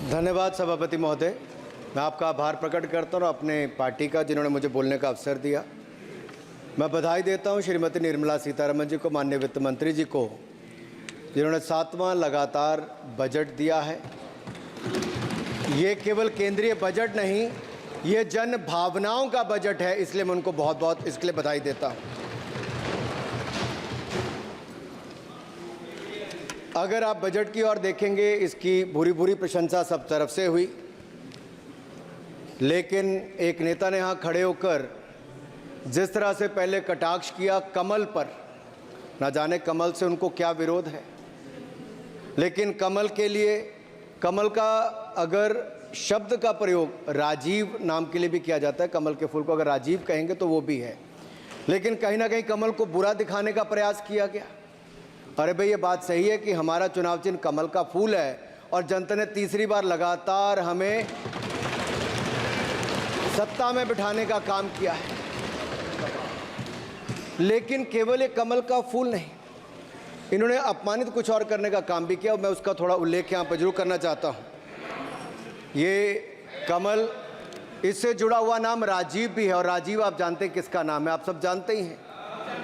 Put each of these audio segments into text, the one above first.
धन्यवाद सभापति महोदय। मैं आपका आभार प्रकट करता हूँ अपने पार्टी का, जिन्होंने मुझे बोलने का अवसर दिया। मैं बधाई देता हूँ श्रीमती निर्मला सीतारमण जी को, माननीय वित्त मंत्री जी को, जिन्होंने 7वां लगातार बजट दिया है। ये केवल केंद्रीय बजट नहीं, ये जन भावनाओं का बजट है, इसलिए मैं उनको बहुत बहुत इसके लिए बधाई देता हूँ। अगर आप बजट की ओर देखेंगे, इसकी भूरी भूरी प्रशंसा सब तरफ से हुई, लेकिन एक नेता ने यहाँ खड़े होकर जिस तरह से पहले कटाक्ष किया कमल पर, ना जाने कमल से उनको क्या विरोध है, लेकिन कमल के लिए, कमल का अगर शब्द का प्रयोग राजीव नाम के लिए भी किया जाता है, कमल के फूल को अगर राजीव कहेंगे तो वो भी है, लेकिन कहीं ना कहीं कमल को बुरा दिखाने का प्रयास किया गया। अरे भाई, ये बात सही है कि हमारा चुनाव चिन्ह कमल का फूल है और जनता ने तीसरी बार लगातार हमें सत्ता में बिठाने का काम किया है, लेकिन केवल ये कमल का फूल नहीं, इन्होंने अपमानित कुछ और करने का काम भी किया और मैं उसका थोड़ा उल्लेख यहाँ पर जरूर करना चाहता हूँ। ये कमल, इससे जुड़ा हुआ नाम राजीव भी है, और राजीव आप जानते हैं किसका नाम है, आप सब जानते ही हैं।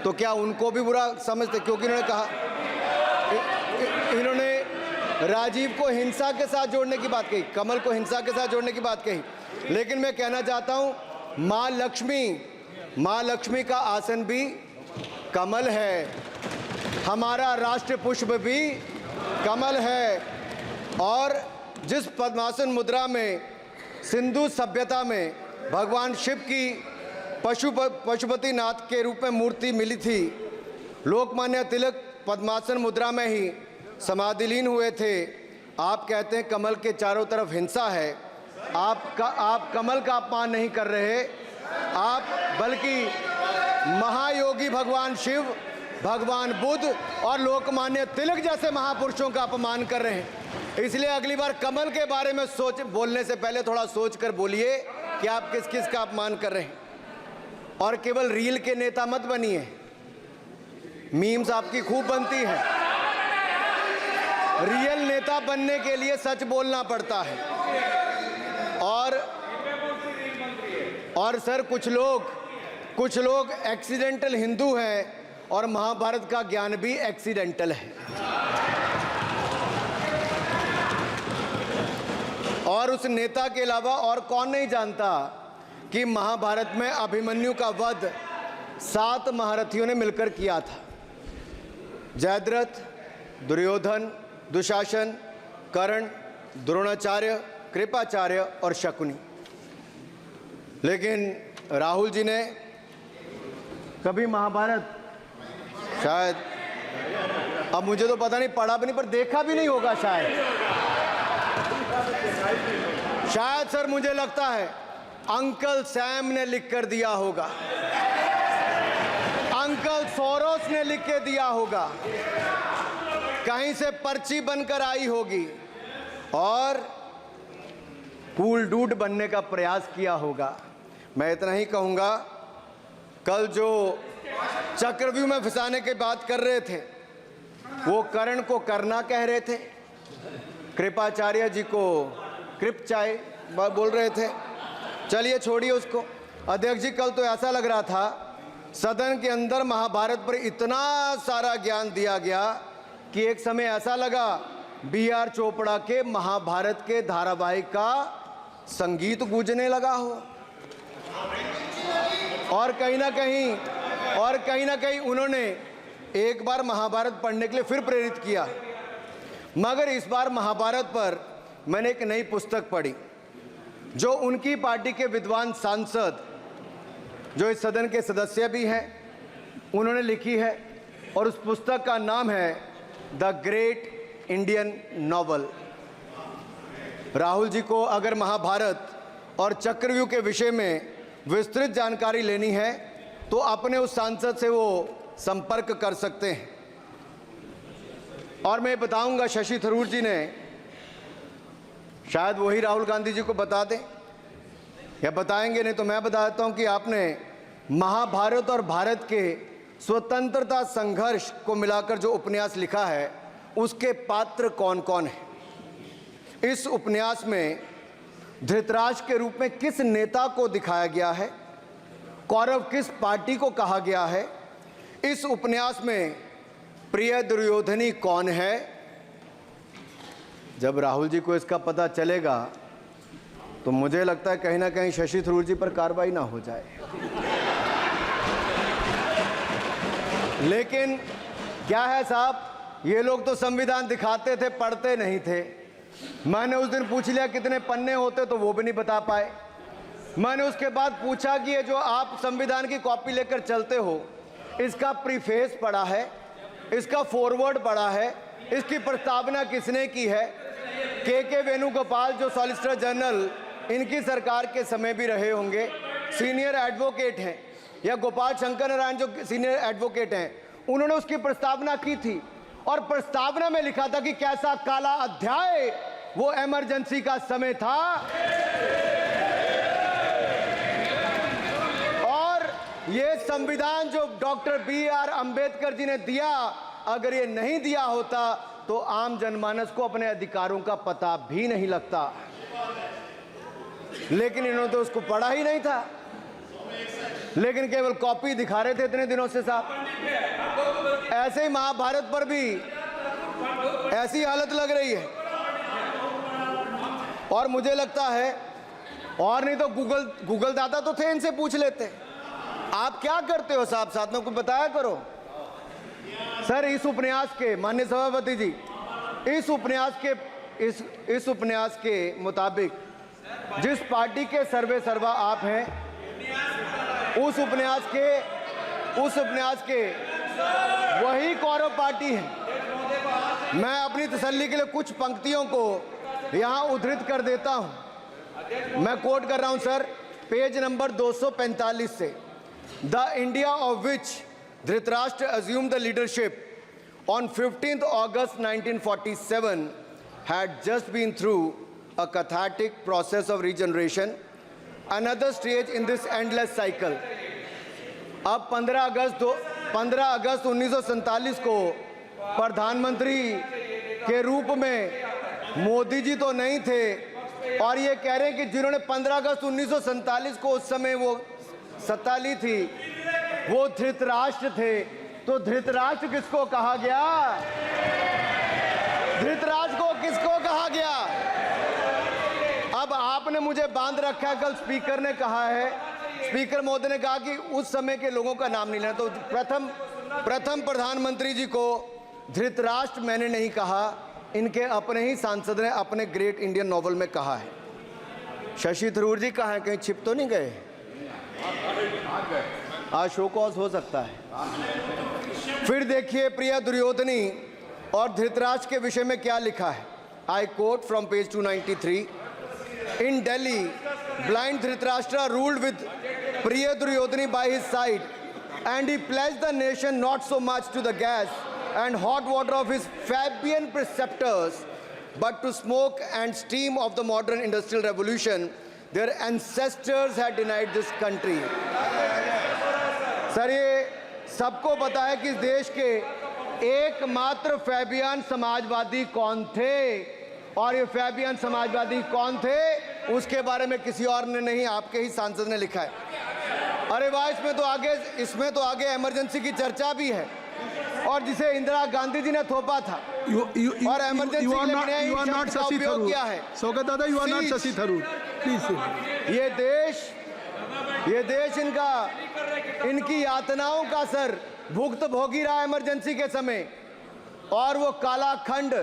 तो क्या उनको भी बुरा समझते? क्योंकि इन्होंने कहा, इन्होंने राजीव को हिंसा के साथ जोड़ने की बात कही, कमल को हिंसा के साथ जोड़ने की बात कही, लेकिन मैं कहना चाहता हूँ माँ लक्ष्मी का आसन भी कमल है, हमारा राष्ट्र पुष्प भी कमल है, और जिस पद्मासन मुद्रा में सिंधु सभ्यता में भगवान शिव की पशुपति नाथ के रूप में मूर्ति मिली थी, लोकमान्य तिलक पद्मासन मुद्रा में ही समाधिलीन हुए थे। आप कहते हैं कमल के चारों तरफ हिंसा है। आप कमल का अपमान नहीं कर रहे, आप बल्कि महायोगी भगवान शिव, भगवान बुद्ध और लोकमान्य तिलक जैसे महापुरुषों का अपमान कर रहे हैं। इसलिए अगली बार कमल के बारे में बोलने से पहले थोड़ा सोच कर बोलिए कि आप किस किस का अपमान कर रहे हैं। और केवल रील के नेता मत बनिए, मीम्स आपकी खूब बनती है। रियल नेता बनने के लिए सच बोलना पड़ता है। और सर, कुछ लोग एक्सीडेंटल हिंदू हैं और महाभारत का ज्ञान भी एक्सीडेंटल है। और उस नेता के अलावा और कौन नहीं जानता कि महाभारत में अभिमन्यु का वध 7 महारथियों ने मिलकर किया था। जयद्रथ, दुर्योधन, दुशासन, कर्ण, द्रोणाचार्य, कृपाचार्य और शकुनी। लेकिन राहुल जी ने कभी महाभारत, शायद, अब मुझे तो पता नहीं, पढ़ा भी नहीं, पर देखा भी नहीं होगा शायद सर, मुझे लगता है अंकल सैम ने लिख कर दिया होगा, अंकल सोरोस ने लिख के दिया होगा, कहीं से पर्ची बनकर आई होगी और कूल डूड बनने का प्रयास किया होगा। मैं इतना ही कहूँगा, कल जो चक्रव्यूह में फंसाने की बात कर रहे थे, वो कर्ण को करना कह रहे थे, कृपाचार्य जी को कृपचाय बोल रहे थे। चलिए छोड़िए उसको। अध्यक्ष जी, कल तो ऐसा लग रहा था सदन के अंदर महाभारत पर इतना सारा ज्ञान दिया गया कि एक समय ऐसा लगा B.R. चोपड़ा के महाभारत के धारावाहिक का संगीत गूंजने लगा हो। और कहीं ना कहीं उन्होंने एक बार महाभारत पढ़ने के लिए फिर प्रेरित किया। मगर इस बार महाभारत पर मैंने एक नई पुस्तक पढ़ी, जो उनकी पार्टी के विद्वान सांसद, जो इस सदन के सदस्य भी हैं, उन्होंने लिखी है, और उस पुस्तक का नाम है the great Indian novel. Rahul ji को अगर महाभारत और चक्रव्यूह के विषय में विस्तृत जानकारी लेनी है तो अपने उस सांसद से वो संपर्क कर सकते हैं। और मैं बताऊंगा, शशि थरूर जी ने, शायद वही राहुल गांधी जी को बता दें या बताएंगे, नहीं तो मैं बता देता हूं कि आपने महाभारत और भारत के स्वतंत्रता संघर्ष को मिलाकर जो उपन्यास लिखा है, उसके पात्र कौन कौन है। इस उपन्यास में धृतराष्ट्र के रूप में किस नेता को दिखाया गया है, कौरव किस पार्टी को कहा गया है, इस उपन्यास में प्रिय दुर्योधनी कौन है। जब राहुल जी को इसका पता चलेगा तो मुझे लगता है कहीं ना कहीं शशि थरूर जी पर कार्रवाई ना हो जाए। लेकिन क्या है साहब, ये लोग तो संविधान दिखाते थे, पढ़ते नहीं थे। मैंने उस दिन पूछ लिया कितने पन्ने होते, तो वो भी नहीं बता पाए। मैंने उसके बाद पूछा कि ये जो आप संविधान की कॉपी लेकर चलते हो, इसका प्रीफेस पढ़ा है, इसका फॉरवर्ड पढ़ा है, इसकी प्रस्तावना किसने की है। के वेणुगोपाल जो सॉलिसिटर जनरल इनकी सरकार के समय भी रहे होंगे, सीनियर एडवोकेट हैं, या गोपाल शंकर नारायण जो सीनियर एडवोकेट हैं, उन्होंने उसकी प्रस्तावना की थी और प्रस्तावना में लिखा था कि कैसा काला अध्याय वो इमरजेंसी का समय था। और ये संविधान जो डॉक्टर BR अंबेडकर जी ने दिया, अगर ये नहीं दिया होता तो आम जनमानस को अपने अधिकारों का पता भी नहीं लगता। लेकिन इन्होंने तो उसको पढ़ा ही नहीं था, लेकिन केवल कॉपी दिखा रहे थे इतने दिनों से साहब। ऐसे ही महाभारत पर भी ऐसी हालत लग रही है। और मुझे लगता है, और नहीं तो गूगल दादा तो थे, इनसे पूछ लेते आप क्या करते हो साहब, साथ में कुछ बताया करो। सर इस उपन्यास के, माननीय सभापति जी, इस उपन्यास के मुताबिक जिस पार्टी के सर्वे सर्वा आप हैं, उस उपन्यास के वही कौरव पार्टी है। मैं अपनी तसल्ली के लिए कुछ पंक्तियों को यहां उद्धृत कर देता हूं। मैं कोट कर रहा हूं सर, पेज नंबर 245 से। The India of which Dhritarashtra assumed the leadership on 15th August 1947 had just been through a cathartic process of regeneration, another stage in this endless cycle. अब 15 अगस्त 1947 को प्रधानमंत्री के रूप में मोदी जी तो नहीं थे, और ये कह रहे हैं कि जिन्होंने 15 अगस्त 1947 को उस समय वो सत्ता ली थी, वो धृतराष्ट्र थे। तो धृतराष्ट्र किसको कहा गया? धृतराष्ट्र को किसको कहा गया? अब आपने मुझे बांध रखा है। कल स्पीकर ने कहा है, स्पीकर महोदय ने कहा कि उस समय के लोगों का नाम नहीं लेना। तो प्रथम प्रधानमंत्री जी को धृतराष्ट्र मैंने नहीं कहा, इनके अपने ही सांसद ने अपने ग्रेट इंडियन नॉवल में कहा है। शशि थरूर जी कहाँ हैं? कहीं छिप तो नहीं गए? आज शो कॉज हो सकता है। फिर देखिए प्रिया दुर्योधनी और धृतराष्ट्र के विषय में क्या लिखा है। I quote from page 293। In Delhi, blind Dhritarashtra ruled with Priya Duryodhani by his side, and he pledged the nation not so much to the gas and hot water of his Fabian preceptors, but to smoke and steam of the modern industrial revolution. Their ancestors had denied this country. Sir ये सबको पता है कि इस देश के एकमात्र Fabian Samajwadi कौन थे, और ये फैबियन समाजवादी कौन थे उसके बारे में किसी और ने नहीं, आपके ही सांसद ने लिखा है। अरे वाह, इसमें तो आगे इमरजेंसी की चर्चा भी है, और जिसे इंदिरा गांधी जी ने थोपा था। और इमरजेंसी के लिए उपयोग किया है। स्वागत दादा, you are not Shashi Tharoor, please. ये देश इनकी यातनाओं का सर भुगत भोगी रहा इमरजेंसी के समय, और वो काला खंड,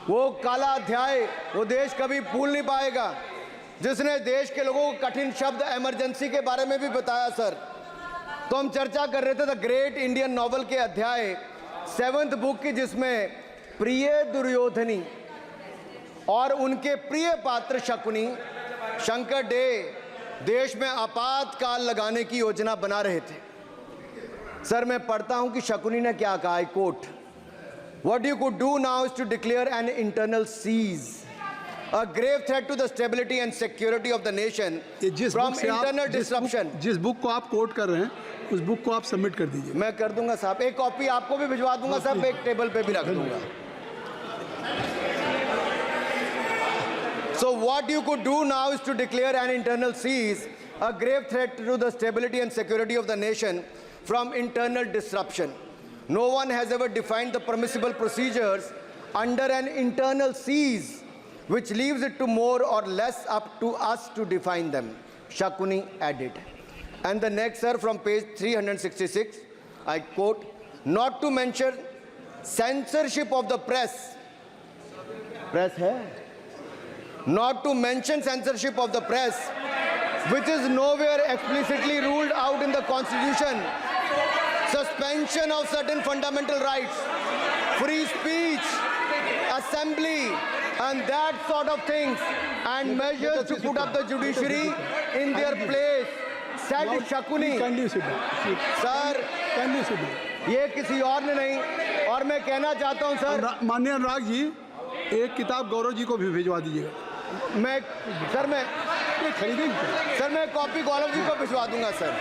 वो काला अध्याय वो देश कभी भूल नहीं पाएगा, जिसने देश के लोगों को कठिन शब्द इमरजेंसी के बारे में भी बताया। सर तो हम चर्चा कर रहे थे द ग्रेट इंडियन नॉवल के अध्याय 7th बुक की, जिसमें प्रिय दुर्योधनी और उनके प्रिय पात्र शकुनी शंकर डे देश में आपातकाल लगाने की योजना बना रहे थे। सर मैं पढ़ता हूं कि शकुनी ने क्या कहा। I quote, What you could do now is to declare an internal siege, a grave threat to the stability and security of the nation from internal disruption. जिस बुक को आप कोट कर रहे हैं, उस बुक को आप सबमिट कर दीजिए। मैं कर दूंगा साहब, एक कॉपी आपको भी भिजवा दूंगा साहब, एक टेबल पे भी रख दूंगा। So what you could do now is to declare an internal seize, a grave threat to the stability and security of the nation from internal disruption. No one has ever defined the permissible procedures under an internal seize, which leaves it to more or less up to us to define them, Shakuni added. And the next, sir, from page 366, I quote, not to mention censorship of the press. Press hai? Not to mention censorship of the press, which is nowhere explicitly ruled out in the Constitution. Suspension of certain fundamental rights, free speech, assembly, and that sort of things, and measures to put up the judiciary in their place, said Shakuni. Kindly sit down. Sir, Kindly sit down. ये किसी और ने नहीं, और मैं कहना चाहता हूं सर, माननीय अनुराग जी, एक किताब गौरव जी को भी भिजवा दीजिएगा। मैं खरीदेंगे सर, मैं कॉपी गौरव जी को भिजवा दूंगा सर।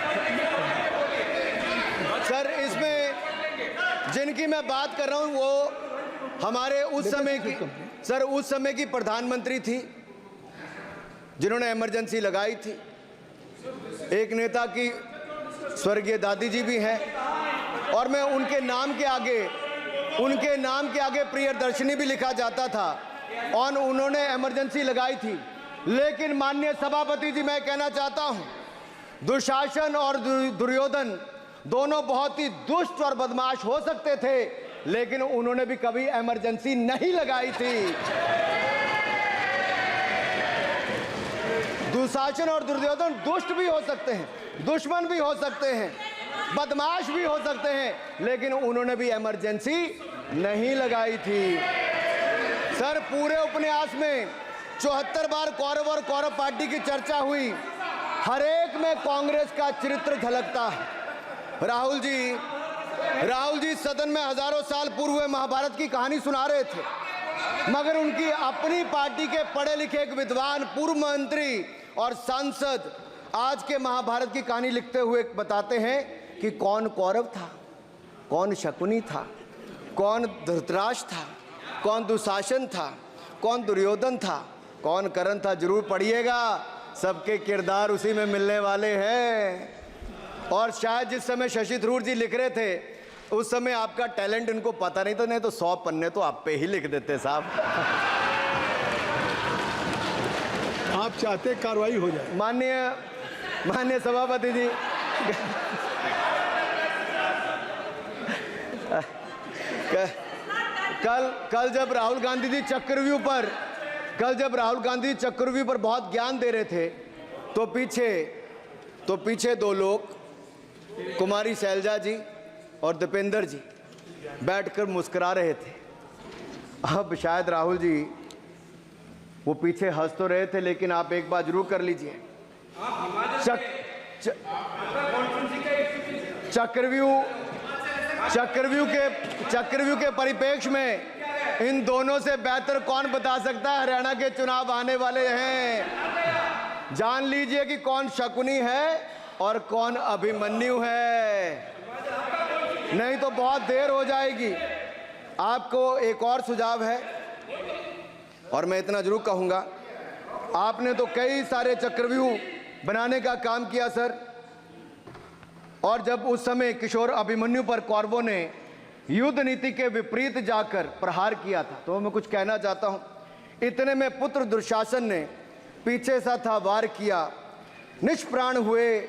सर, इसमें जिनकी मैं बात कर रहा हूं वो हमारे उस समय की, सर उस समय की प्रधानमंत्री थी जिन्होंने इमरजेंसी लगाई थी। एक नेता की स्वर्गीय दादी जी भी हैं, और मैं उनके नाम के आगे प्रियदर्शनी भी लिखा जाता था, और उन्होंने इमरजेंसी लगाई थी। लेकिन माननीय सभापति जी, मैं कहना चाहता हूं, दुशासन और दुर्योधन दोनों बहुत ही दुष्ट और बदमाश हो सकते थे, लेकिन उन्होंने भी कभी इमरजेंसी नहीं लगाई थी। दुशासन और दुर्योधन दुष्ट भी हो सकते हैं, दुश्मन भी हो सकते हैं, बदमाश भी हो सकते हैं, लेकिन उन्होंने भी इमरजेंसी नहीं लगाई थी। सर, पूरे उपन्यास में 74 बार कौरव और कौरव पार्टी की चर्चा हुई, हर एक में कांग्रेस का चरित्र झलकता है। राहुल जी सदन में हजारों साल पूर्व हुए महाभारत की कहानी सुना रहे थे, मगर उनकी अपनी पार्टी के पढ़े लिखे एक विद्वान पूर्व मंत्री और सांसद आज के महाभारत की कहानी लिखते हुए बताते हैं कि कौन कौरव था, कौन शकुनी था, कौन धृतराष्ट्र था, कौन दुशासन था, कौन दुर्योधन था, कौन कर्ण था। जरूर पढ़िएगा, सबके किरदार उसी में मिलने वाले हैं। और शायद जिस समय शशि थरूर जी लिख रहे थे, उस समय आपका टैलेंट इनको पता नहीं था, नहीं तो 100 पन्ने तो आप पे ही लिख देते साहब। आप चाहते कार्रवाई हो जाए। माननीय सभापति जी, कल जब राहुल गांधी जी चक्रव्यूह पर बहुत ज्ञान दे रहे थे, तो पीछे दो लोग, कुमारी शैलजा जी और दीपेंद्र जी, बैठकर मुस्कुरा रहे थे। अब शायद राहुल जी वो पीछे हंस तो रहे थे, लेकिन आप एक बात जरूर कर लीजिए, चक्रव्यूह के परिप्रेक्ष्य में इन दोनों से बेहतर कौन बता सकता है हरियाणा के चुनाव आने वाले हैं। जान लीजिए कि कौन शकुनी है और कौन अभिमन्यु है, नहीं तो बहुत देर हो जाएगी। आपको एक और सुझाव है, और मैं इतना जरूर कहूंगा, आपने तो कई सारे चक्रव्यूह बनाने का काम किया सर, और जब उस समय किशोर अभिमन्यु पर कौरवों ने युद्ध नीति के विपरीत जाकर प्रहार किया था, तो मैं कुछ कहना चाहता हूं। इतने में पुत्र दुशासन ने पीछे सा था वार किया, निष्प्राण हुए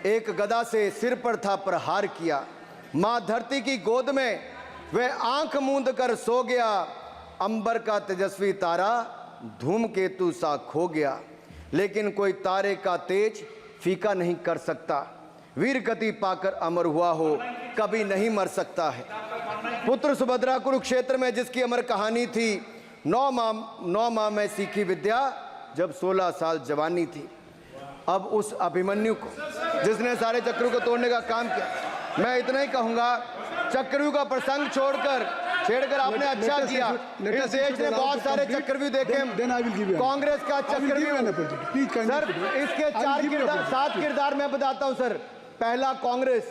एक गदा से सिर पर था प्रहार किया। मां धरती की गोद में वह आंख मूंद कर सो गया, अंबर का तेजस्वी तारा धूमकेतु सा खो गया। लेकिन कोई तारे का तेज फीका नहीं कर सकता, वीर गति पाकर अमर हुआ हो कभी नहीं मर सकता है। पुत्र सुभद्रा कुरुक्षेत्र में जिसकी अमर कहानी थी, 9 माह में सीखी विद्या जब 16 साल जवानी थी। अब उस अभिमन्यु को, जिसने सारे चक्रव्यूह को तोड़ने का काम किया, मैं इतना ही कहूंगा, चक्रव्यूह का प्रसंग छेड़कर आपने अच्छा किया। इस देश ने बहुत सारे चक्रव्यूह देखे, कांग्रेस का चक्रव्यूह सर, इसके 7 किरदार मैं बताता हूं सर। पहला कांग्रेस,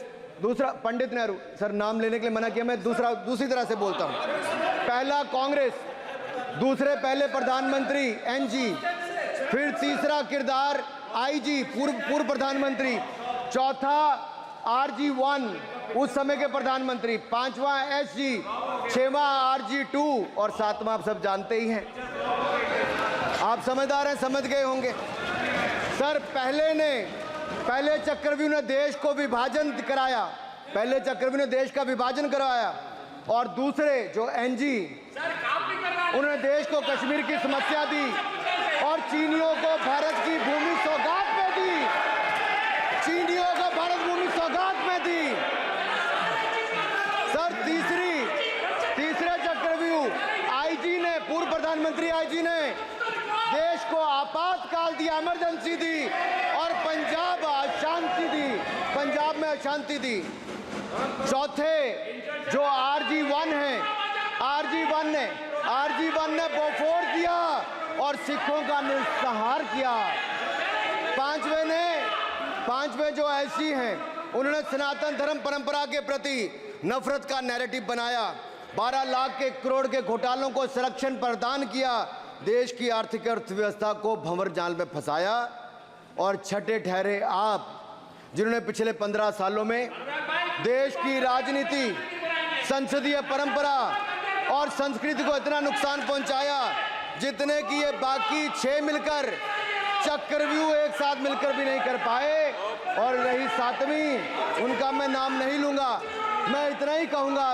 दूसरा पंडित नेहरू, सर नाम लेने के लिए मना किया, मैं दूसरी तरह से बोलता हूं। पहला कांग्रेस, दूसरे पहले प्रधानमंत्री एनजी, फिर तीसरा किरदार आईजी पूर्व प्रधानमंत्री, चौथा आरजी1 उस समय के प्रधानमंत्री, पांचवा एसजी, छठवां आरजी2 और सातवां आप सब जानते ही हैं। आप समझदार हैं, समझ गए होंगे। सर पहले चक्रव्यूह ने देश को विभाजन कराया, पहले चक्रव्यूह ने देश का विभाजन करवाया, और दूसरे जो एनजी उन्होंने देश को कश्मीर की समस्या दी और चीनियों को भारत की भूमि सौगात में दी, चीनियों को भारत भूमि सौगात में दी। सर तीसरे चक्रव्यूह आईजी ने, पूर्व प्रधानमंत्री आईजी ने देश को आपातकाल दिया, इमरजेंसी दी और पंजाब में अशांति दी। चौथे जो आरजी1 है, आरजी1 ने बोफोर्स दिया और सिखों का निस्सहार किया। पांचवें जो ऐसी हैं, उन्होंने सनातन धर्म परंपरा के प्रति नफरत का नैरेटिव बनाया, 12 लाख के करोड़ के घोटालों को संरक्षण प्रदान किया, देश की आर्थिक अर्थव्यवस्था को भंवर जाल में फंसाया। और छठे ठहरे आप, जिन्होंने पिछले 15 सालों में देश की राजनीति, संसदीय परंपरा और संस्कृति को इतना नुकसान पहुंचाया जितने कि ये बाकी 6 मिलकर चक्रव्यूह एक साथ मिलकर भी नहीं कर पाए। और रही 7वीं, उनका मैं नाम नहीं लूंगा, मैं इतना ही कहूंगा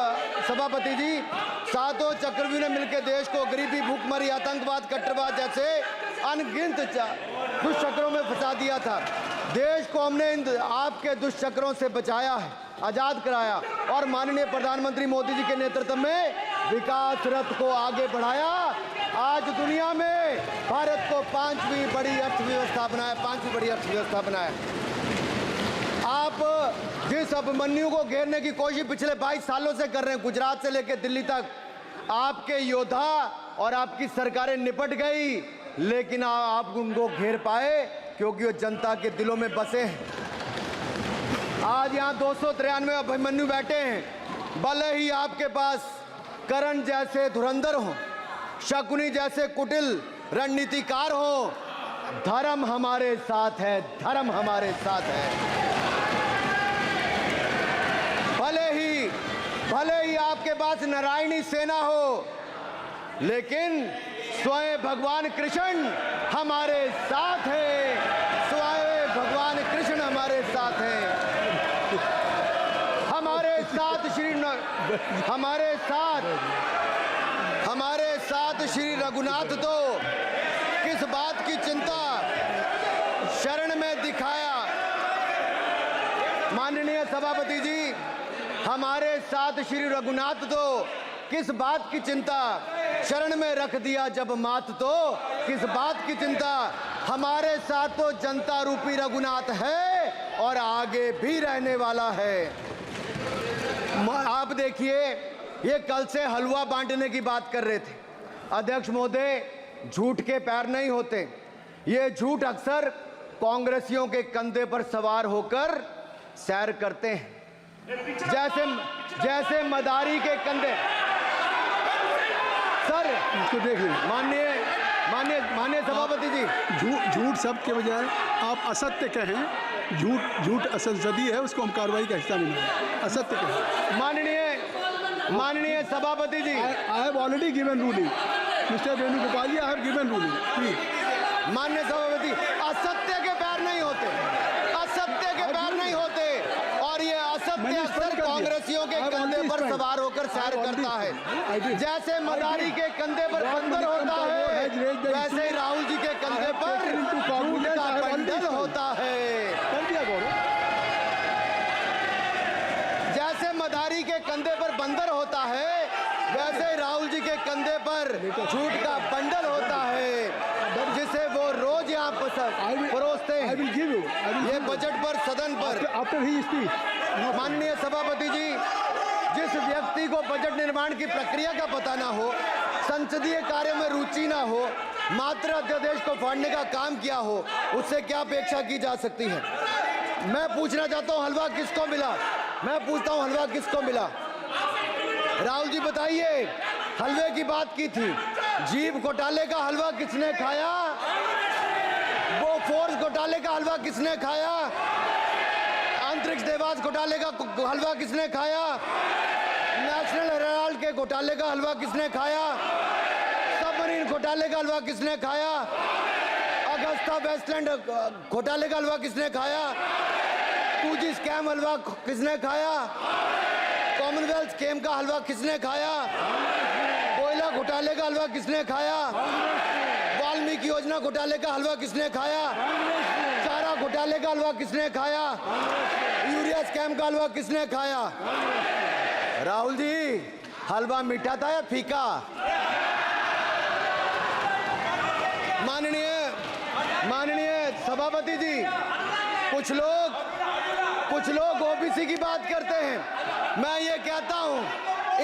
सभापति जी, 7 चक्रव्यूह ने मिलकर देश को गरीबी, भूखमरी, आतंकवाद, कट्टरवाद जैसे अनगिनत दुष्चक्रों में फंसा दिया था। देश को हमने इन आपके दुष्चक्रों से बचाया है, आजाद कराया और माननीय प्रधानमंत्री मोदी जी के नेतृत्व में विकास रथ को आगे बढ़ाया। आज दुनिया में भारत को 5वीं बड़ी अर्थव्यवस्था बनाया। आप जिस अभिमन्यु को घेरने की कोशिश पिछले 22 सालों से कर रहे हैं, गुजरात से लेकर दिल्ली तक, आपके योद्धा और आपकी सरकारें निपट गई, लेकिन आप उनको घेर पाए क्योंकि वो जनता के दिलों में बसे हैं। आज यहाँ 293 अभिमन्यु बैठे हैं, भले ही आपके पास करण जैसे धुरंधर हो, शकुनी जैसे कुटिल रणनीतिकार हो, धर्म हमारे साथ है, धर्म हमारे साथ है। भले ही आपके पास नारायणी सेना हो, लेकिन स्वयं भगवान कृष्ण हमारे साथ है, स्वयं भगवान कृष्ण हमारे साथ है। हमारे साथ श्री रघुनाथ तो किस बात की चिंता शरण में दिखाया। माननीय सभापति जी, हमारे साथ श्री रघुनाथ तो किस बात की चिंता शरण में रख दिया जब मात, तो किस बात की चिंता। हमारे साथ तो जनता रूपी रघुनाथ है और आगे भी रहने वाला है। आप देखिए, ये कल से हलवा बांटने की बात कर रहे थे। अध्यक्ष महोदय, झूठ के पैर नहीं होते, ये झूठ अक्सर कांग्रेसियों के कंधे पर सवार होकर सैर करते हैं, जैसे मदारी के कंधे। सर इसको देख लीजिए। माननीय सभापति जी, झूठ सब के बजाय आप असत्य कहें, झूठ असंसदीय है, उसको हम कार्रवाई का हिस्सा नहीं मानेंगे। असत्य कहें। माननीय सभापति जी, I have already given ruling, mister Venugopal ji, I have given ruling, please. माननीय सभापति, असत्य के पैर नहीं होते, असत्य के पैर नहीं होते, और ये असत्य अक्सर कांग्रेसियों के कंधे पर सवार होकर सैर करता है। जैसे मदारी के कंधे पर बंदर होता है, वैसे ही राहुल जी के कंधे पर झूठ का बंडल होता है। जैसे मदारी के कंधे पर बंदर होता है, वैसे ही राहुल जी के कंधे पर झूठ का बंडल होता है, जिसे वो रोज यहाँ परोसते हैं। ये बजट पर, सदन पर। माननीय सभापति जी, जिस व्यक्ति को बजट निर्माण की प्रक्रिया का पता ना हो, संसदीय कार्य में रुचि ना हो, मात्र अध्यादेश को फाड़ने का काम किया हो, उससे क्या अपेक्षा की जा सकती है। मैं पूछना चाहता हूँ, हलवा किसको मिला? मैं पूछता हूँ, हलवा किसको मिला? राहुल जी बताइए, हलवे की बात की थी, जीप घोटाले का हलवा किसने खाया? वो फोर्स घोटाले का हलवा किसने खाया? अंतरिक्ष देवास घोटाले का हलवा किसने खाया? नेशनल हेराल्ड के घोटाले का हलवा किसने खाया? सबमरीन घोटाले का हलवा किसने खाया? अगस्ता वेस्टलैंड घोटाले का हलवा किसने खाया? 2G स्कैम हलवा किसने खाया? कॉमनवेल्थ स्कैम का हलवा किसने खाया? कोयला घोटाले का हलवा किसने खाया? वाल्मीकि योजना घोटाले का हलवा किसने खाया? चारा घोटाले का हलवा किसने खाया? यूरिया स्कैम का हलवा किसने खाया? राहुल जी, हलवा मीठा था या फीका? माननीय सभापति जी, कुछ लोग ओबीसी की बात करते हैं। मैं ये कहता हूं,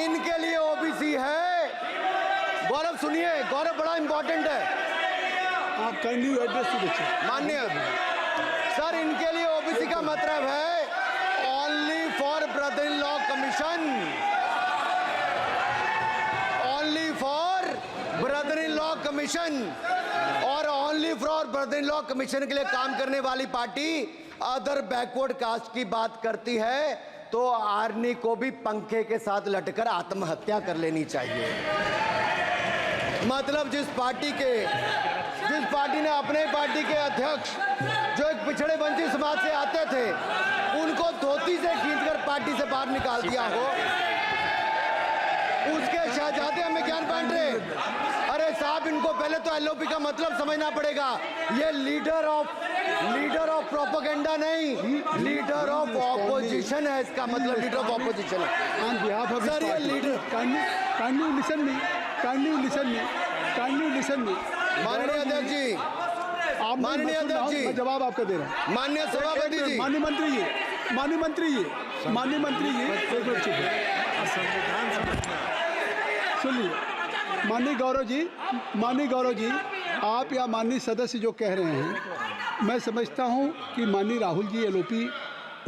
इनके लिए ओबीसी है। गौरव सुनिए, गौरव बड़ा इंपॉर्टेंट है। आप kindly address to the chair. माननीय सर, इनके लिए ओबीसी का मतलब है only for brother in law commission, only for brother in law commission. और only for brother in law commission के लिए काम करने वाली पार्टी अदर बैकवर्ड कास्ट की बात करती है तो आर्नी को भी पंखे के साथ लटकर आत्महत्या कर लेनी चाहिए। मतलब जिस पार्टी ने अपने पार्टी के अध्यक्ष जो एक पिछड़े वंचित समाज से आते थे, उनको धोती से खींचकर पार्टी से बाहर निकाल दिया हो, उसके शहजादे हमें ज्ञान बांट रहे। अरे साहब, इनको पहले तो एलओपी का मतलब समझना पड़ेगा। ये लीडर ऑफ प्रोपेगेंडा नहीं, लीडर ऑफ ऑपोजिशन है। इसका मतलब लीडर ऑफ ऑपोजिशन है। On behalf of सर, ये लीडर kindly listen me. माननीय अध्यक्ष जी, माननीय अध्यक्ष जी, मैं जवाब आपका दे रहा हूँ। माननीय सभापति जी, माननीय मंत्री जी, एक मिनट चुप है। सुनिए, माननीय गौरव जी, आप या माननीय सदस्य जो कह रहे हैं, मैं समझता हूं कि माननीय राहुल जी एलओपी,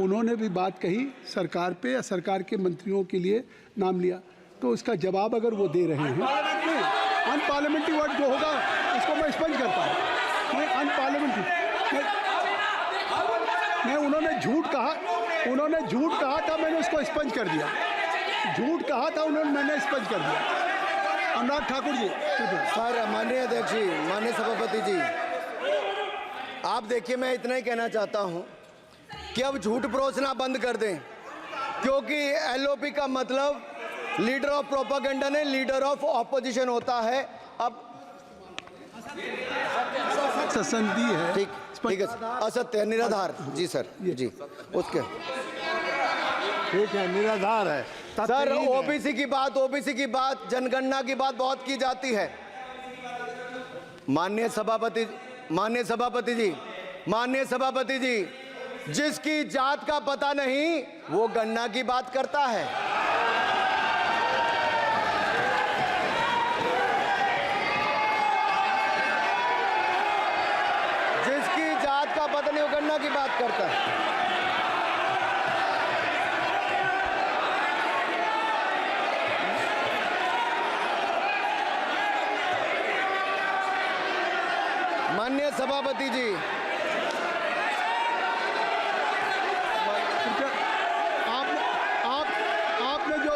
उन्होंने भी बात कही सरकार पे या सरकार के मंत्रियों के लिए नाम लिया, तो उसका जवाब अगर वो दे रहे हैं, अनपार्लियामेंट्री वर्ड जो होगा उसको मैं स्पंज करता हूँ। मैं अनपार्लियामेंट्री मैं उन्होंने झूठ कहा था, मैंने उसको स्पंज कर दिया। झूठ कहा था उन्होंने, मैंने स्पंज कर दिया। अनुराग ठाकुर जी। सर, माननीय अध्यक्ष जी, माननीय सभापति जी, आप देखिए, मैं इतना ही कहना चाहता हूं कि अब झूठ परोसना बंद कर दें, क्योंकि एलओपी का मतलब लीडर ऑफ प्रोपेगेंडा नहीं, लीडर ऑफ ऑपोजिशन होता है। अब संधि है, ठीक है, असत्य निराधार। जी सर, जी, उसके ठीक है, निराधार है सर। ओबीसी की बात, जनगणना की बात बहुत की जाती है। माननीय सभापति जी, जिसकी जात का पता नहीं वो गणना की बात करता है। जिसकी जात का पता नहीं वो गणना की बात करता है। माननीय सभापति जी, आपने जो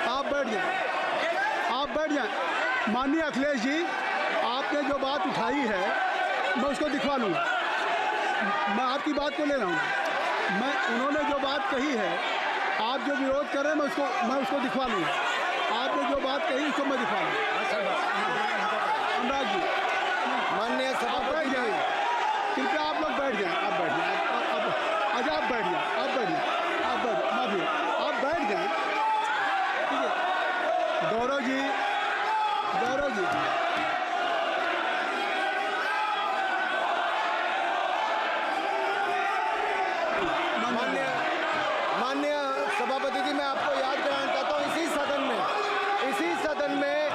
आप बैठ जाएं। माननीय अखिलेश जी, आपने जो बात उठाई है मैं उसको दिखवा लूँगा। मैं आपकी बात को ले रहा हूँ। उन्होंने जो बात कही है, आप जो विरोध कर रहे हैं, मैं उसको दिखवा लूँगा। आपने जो बात कही उसको मैं दिखवा लूँगा। अनुराग जी, माननीय सभापति जी, कृपया आप लोग बैठ जाएं। आप बैठ जाएं। अच्छा, आप बैठ जाएं। ठीक है। गौरव जी, माननीय सभापति जी, मैं आपको याद कराना चाहता हूँ, इसी सदन में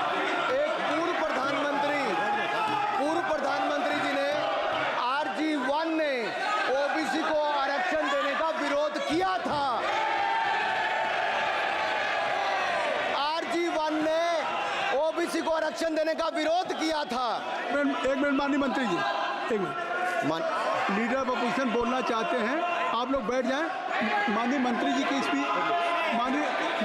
आरक्षण देने का विरोध किया था। एक मिनट माननीय मंत्री जी, एक मिनट। लीडर ऑफ अपोजिशन बोलना चाहते हैं, आप लोग बैठ जाएं। माननीय मंत्री जी की स्पीच,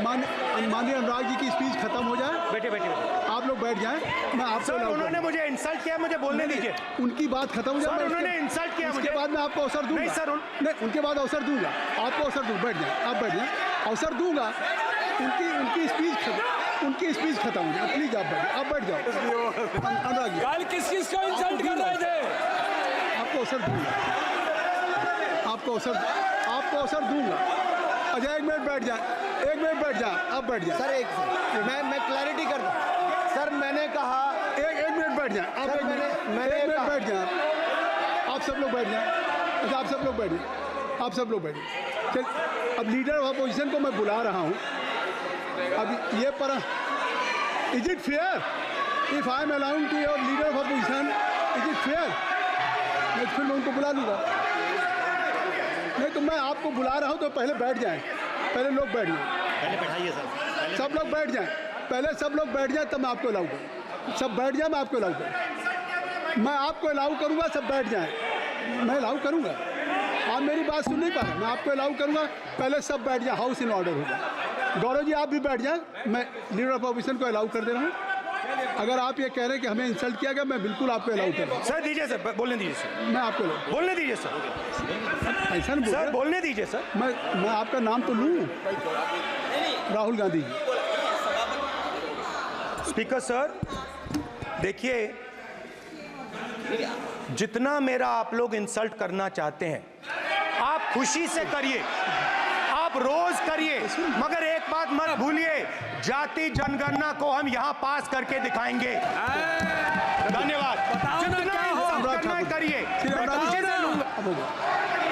माननीय अनुराग जी की स्पीच खत्म हो जाए। बैठे बैठे आप लोग बैठ जाएं। मैं आपको उन्होंने मुझे इंसल्ट किया, मुझे बोलने दीजिए। उनकी बात खत्म हो जाए। उन्होंने इंसल्ट किया मुझे। उसके बाद मैं आपको अवसर दूंगा। नहीं सर, नहीं, उनके बाद अवसर दूंगा, आपको अवसर दूंगा। बैठ जाएं, आप बैठ जाएं, अवसर दूंगा। उनकी स्पीच खत्म हो जाए। प्लीज आप बैठ जाओ। अनुराग जी, कल किस को इंसल्ट कर रहे थे? आपको अवसर दूंगा, आपको अवसर दूंगा। अजय एक मिनट बैठ जाए, आप बैठ जाए। सर मैं क्लैरिटी कर दूं। सर मैंने कहा एक मिनट बैठ जाए आप। सर, मैंने एक मिनट कहा- बैठ जाए आप। सब लोग बैठ जाए। अच्छा, आप सब लोग बैठ जाए। चल, अब लीडर ऑफ अपोजिशन को मैं बुला रहा हूँ। अब ये पर is it fair if I am allowing to your leader of opposition, is it fair? मैं फिर मैं उनको बुला लूँगा। नहीं तो मैं आपको बुला रहा हूँ तो पहले बैठ जाएं। पहले लोग बैठ जाएं। पहले बैठाइए सर। सब लोग बैठ जाएं। पहले सब लोग बैठ जाएं तब मैं आपको अलाउ करूँ। सब बैठ जाएं, मैं आपको अलाउ करूँ। मैं आपको अलाउ करूँगा, सब बैठ जाएं। मैं अलाउ करूँगा। आप मेरी बात सुन नहीं पा रहे। मैं आपको अलाउ करूँगा, पहले सब बैठ जाए। हाउस इन ऑर्डर होगा। गौरव जी आप भी बैठ जाएं। मैं लीडर ऑफ अपोजिशन को अलाउ कर दे रहा हूँ। अगर आप ये कह रहे हैं कि हमें इंसल्ट किया गया, मैं बिल्कुल आपको अलाउ कर रहा हूँ। सर दीजिए सर, बोलने दीजिए सर। मैं आपको बोलने दीजिए सर। ऐसा नहीं सर बोल बोलने दीजिए सर। मैं आपका नाम तो लूँ। राहुल गांधी जी। स्पीकर सर देखिए, जितना मेरा आप लोग इंसल्ट करना चाहते हैं आप खुशी से करिए, आप रोज करिए, मगर एक बात मत भूलिए, जाति जनगणना को हम यहां पास करके दिखाएंगे। धन्यवाद। जितना इंसल्ट करना है करिए।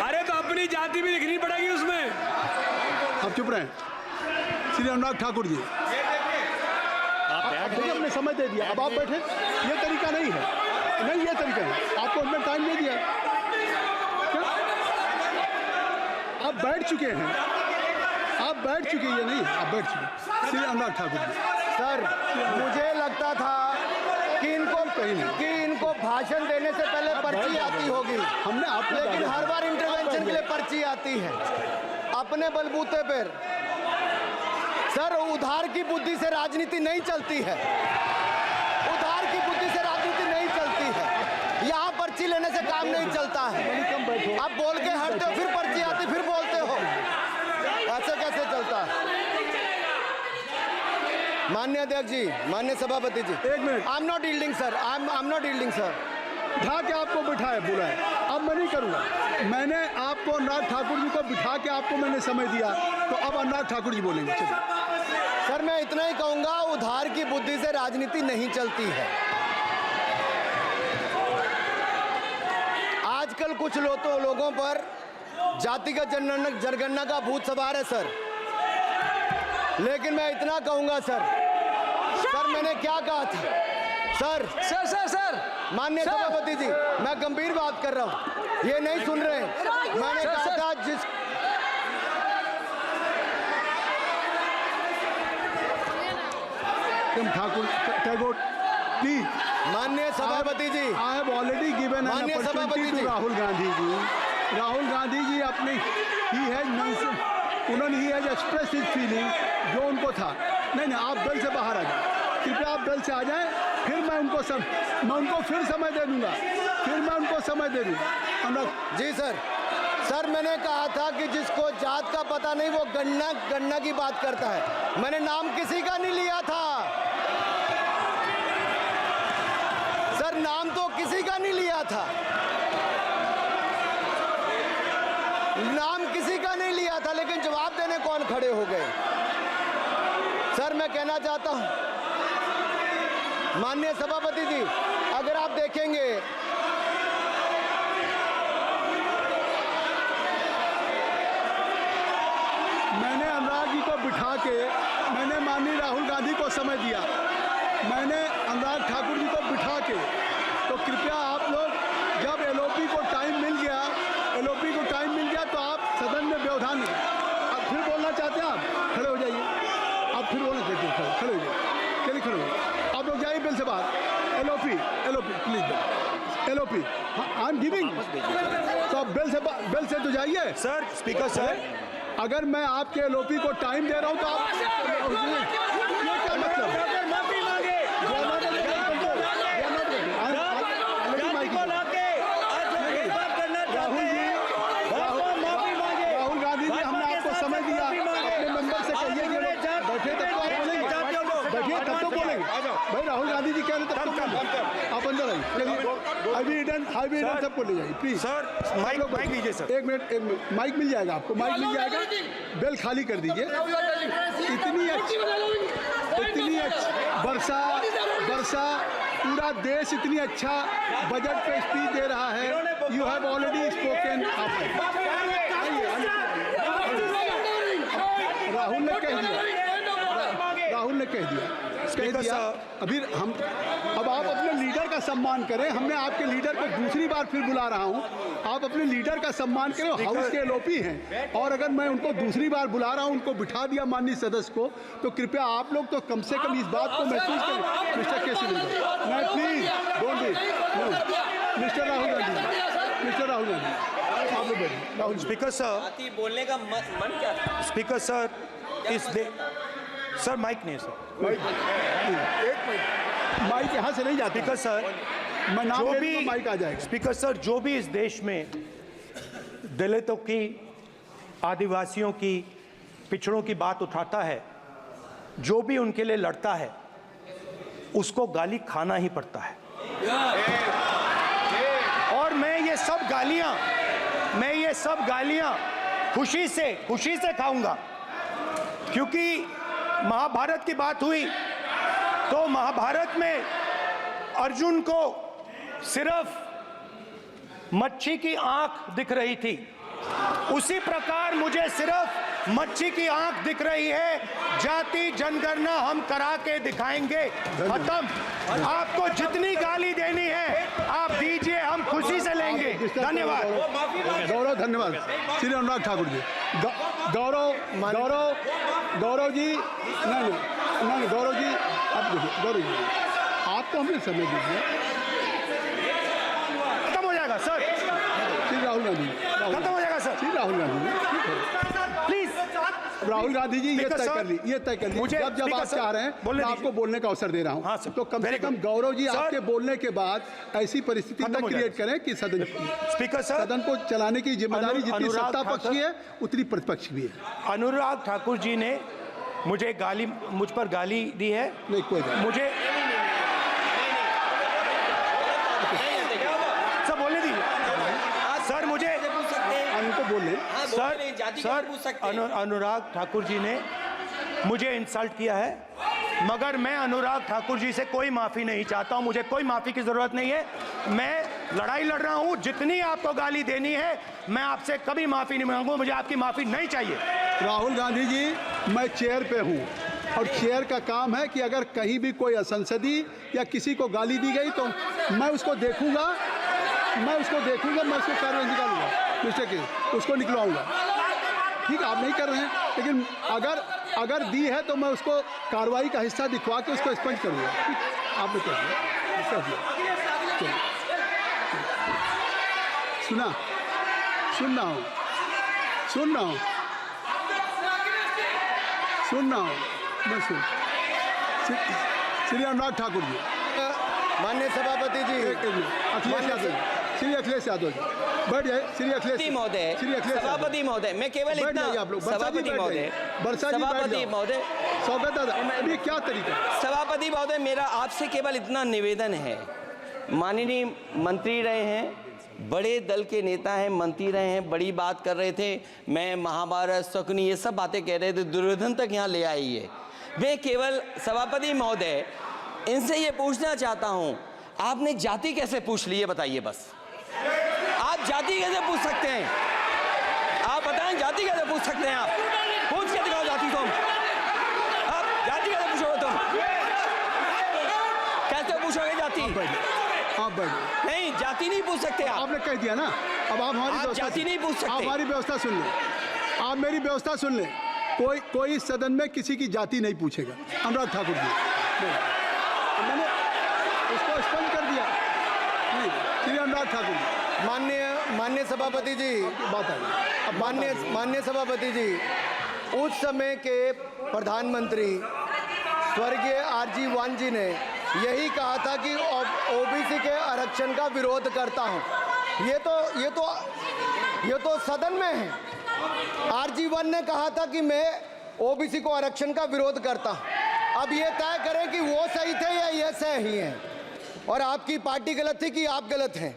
अरे तो अपनी जाति भी लिखनी पड़ेगी उसमें। आप चुप रहें। श्री अनुराग ठाकुर जी, देखिए हमने समय दे दिया, अब आप बैठे। ये तरीका नहीं है, नहीं ये तरीका है। आपको हमने टाइम दे दिया। क्या? आप बैठ चुके हैं, आप बैठ चुके हैं। ये नहीं, आप बैठ चुके। श्री अनुराग ठाकुर जी। सर मुझे लगता था कि इनको भाषण देने से पहले पर्ची आती होगी। हमने आपको लेकिन हर बार इंटरवेंशन के लिए पर्ची आती है अपने बलबूते पर। सर उधार की बुद्धि से राजनीति नहीं चलती है। उधार की बुद्धि से राजनीति नहीं चलती है। यहाँ पर्ची लेने से काम नहीं चलता है। आप बोल के हटते हो, फिर पर्ची आती, फिर बोलते हो। ऐसे कैसे चलता है? माननीय अध्यक्ष जी, माननीय सभापति जी, एक minute. I am not yielding sir, I am not yielding sir. बिठा के आपको बिठाया, बुलाया। अब मैं नहीं करूँगा। मैंने आपको अनुराग ठाकुर जी को बिठा के आपको मैंने समय दिया, तो अब अनुराग ठाकुर जी बोलेंगे। चलिए सर मैं इतना ही कहूंगा, उधार की बुद्धि से राजनीति नहीं चलती है। आजकल कुछ लोगों पर जातिगत जनगणना का भूत सवार है सर। लेकिन मैं इतना कहूंगा सर मैंने क्या कहा था सर माननीय सभापति जी, मैं गंभीर बात कर रहा हूं, ये नहीं सुन रहे हैं। मैंने कहा था जिस ठाकुर टैगोर प्लीज। माननीय सभापति जी, I have already given an माननीय सभापति अपॉर्चुनिटी जी। टू राहुल गांधी जी। राहुल गांधी जी अपनी उन्होंने ही हैज एक्सप्रेस हिज फीलिंग जो उनको था। नहीं आप बेल से बाहर आ जाए, कृपया आप बेल से आ जाएं। फिर मैं उनको फिर समय दे दूंगा। जी सर मैंने कहा था कि जिसको जात का पता नहीं वो गणना की बात करता है। मैंने नाम किसी का नहीं लिया था सर, नाम तो किसी का नहीं लिया था, नाम किसी का नहीं लिया था, लेकिन जवाब देने कौन खड़े हो गए। सर मैं कहना चाहता हूं माननीय सभापति जी, अगर आप देखेंगे मैंने अनुराग जी को बिठा के मैंने माननीय राहुल गांधी को समय दिया, मैंने अनुराग ठाकुर जी को बिठा के। तो कृपया आप लोग जब एलओपी को टाइम मिल गया तो आप सदन में व्यवधान अब फिर बोलना चाहते हैं, आप खड़े हो जाइए। आप फिर बोलना चाहते हैं, खड़े हो जाइए। चलिए खड़े हो। अब आप लोग जाइए बिल से बाहर। LOP please, LOP I am giving. तो आप बिल से तो जाइए। सर स्पीकर सर, अगर मैं आपके एलओपी को टाइम दे रहा हूं तो आप ये क्या मतलब? राहुल गांधी जी, हमने आपको समय दिया, अपने मेंबर से कहिए कि बैठे तब तो आप बोलेंगे, बैठिए तब तो बोलेंगे भाई। राहुल गांधी जी कह रहे तब तो बोलेंगे। आप अंदर आइए, चलिए हाईवे सबको ले जाइए प्लीज। सर माइक लीजिए सर। एक मिनट, माइक मिल जाएगा आपको, माइक मिल जाएगा। बेल खाली कर दीजिए। इतनी अच्छी वर्षा, पूरा देश इतनी अच्छा बजट पे स्पीच दे रहा है। You have already spoken. Rahul ने कह दिया। अभी अब आप अपने लीडर का सम्मान करें। हमने आपके लीडर को दूसरी बार फिर बुला रहा हूं, आप अपने लीडर का सम्मान करें। हाउस के एलओपी हैं और अगर मैं उनको दूसरी बार बुला रहा हूं, उनको बिठा दिया माननीय सदस्य को, तो कृपया आप लोग तो कम से कम इस बात को महसूस करें। मिस्टर केसी मैं please don't be mister Rahul Gandhi, आप लोग बैठिए। राहुल स्पीकर सर, बोलने का मन क्या था? स्पीकर सर, सर माइक नहीं सर, माइक यहाँ से नहीं जाता। स्पीकर सर, मैं नाम जो ले भी लूँगा, माइक आ जाएगा। स्पीकर सर, जो भी इस देश में दलितों की, आदिवासियों की, पिछड़ों की बात उठाता है, जो भी उनके लिए लड़ता है, उसको गाली खाना ही पड़ता है। और मैं ये सब गालियां खुशी से खाऊंगा, क्योंकि महाभारत की बात हुई तो महाभारत में अर्जुन को सिर्फ मच्छी की आंख दिख रही थी, उसी प्रकार मुझे सिर्फ मच्छी की आंख दिख रही है। जाति जनगणना हम करा के दिखाएंगे। खत्म। आपको जितनी गाली देनी है आप दीजिए, हम खुशी से लेंगे। धन्यवाद। गौरव, धन्यवाद। श्री अनुराग ठाकुर जी। गौरव जी, नहीं गौरव जी, आप देखिए। गौरव जी, आपको हमने समय दीजिए। खत्म हो जाएगा सर। श्री राहुल गांधी, खत्म हो जाएगा सर। श्री राहुल गांधी प्लीज राहुल गांधी जी, ये तय कर ली। मुझे जब आप चाह रहे हैं मैं आपको बोलने का अवसर दे रहा हाँ, हूं, तो कम से कम गौरव जी आपके बोलने के बाद ऐसी परिस्थिति न क्रिएट करें कि सदन को चलाने की जिम्मेदारी जितनी सत्ता पक्ष की है उतनी प्रतिपक्ष भी है। अनुराग ठाकुर जी ने मुझ पर गाली दी है। नहीं, कोई बात मुझे सब बोलने दीजिए सर। मुझे उनको बोलने सर अनुराग ठाकुर जी ने मुझे इंसल्ट किया है, मगर मैं अनुराग ठाकुर जी से कोई माफ़ी नहीं चाहता हूं। मुझे कोई माफ़ी की ज़रूरत नहीं है। मैं लड़ाई लड़ रहा हूं। जितनी आपको गाली देनी है मैं आपसे कभी माफ़ी नहीं मांगूंगा। मुझे आपकी माफ़ी नहीं चाहिए। राहुल गांधी जी, मैं चेयर पे हूँ और चेयर का काम है कि अगर कहीं भी कोई असंसदीय या किसी को गाली दी गई तो मैं उसको देखूंगा, मैं उसको कार्रवाई निकालूंगा, मिस्टर के उसको निकलवाऊंगा। ठीक है, आप नहीं कर रहे हैं, लेकिन अगर दी है तो मैं उसको कार्रवाई का हिस्सा दिखवा के उसको स्पंज करूंगा। आपने कर दिया। सुन रहा हूँ मैं श्री अनुराग ठाकुर जी, माननीय सभापति जी, श्री अखिलेश यादव जी, बैठ जाए। श्री अखिलेश महोदय, सभापति महोदय, मैं केवल इतना, सभापति महोदय, स्वागत है। अभी क्या तरीका है? सभापति महोदय, मेरा आपसे केवल इतना निवेदन है। माननीय मंत्री रहे हैं, बड़े दल के नेता हैं, मंत्री रहे हैं, बड़ी बात कर रहे थे। मैं महाभारत, शकुनी, ये सब बातें कह रहे थे, दुर्योधन तक यहाँ ले आई है। मैं केवल सभापति महोदय इनसे ये पूछना चाहता हूँ, आपने जाति कैसे पूछ ली है बताइए बस। आप जाति कैसे पूछ सकते हैं? आप बताएं, जाति कैसे पूछ सकते हैं? आप पूछ के दिखाओ जाति तुम। आप जाति कैसे पूछोगे तुम? कैसे पूछोगे जाति? आप बैठ। नहीं, जाति नहीं पूछ सकते आप। आपने कह दिया ना, अब आप हमारी जाति नहीं पूछ सकते। आप हमारी व्यवस्था सुन लें, आप मेरी व्यवस्था सुन लें। कोई सदन में किसी की जाति नहीं पूछेगा। अनुराग ठाकुर जी, मैंने उसको स्पष्ट कर दिया। श्री अनुराग ठाकुर जी, माननीय सभापति जी, बात आ गई। अब माननीय सभापति जी, उस समय के प्रधानमंत्री स्वर्गीय आरजी वान जी ने यही कहा था कि ओबीसी के आरक्षण का विरोध करता हूं। ये तो सदन में है। आरजी वान ने कहा था कि मैं ओबीसी को आरक्षण का विरोध करता हूं। अब ये तय करें कि वो सही थे या ये सही हैं, और आपकी पार्टी गलत थी कि आप गलत हैं,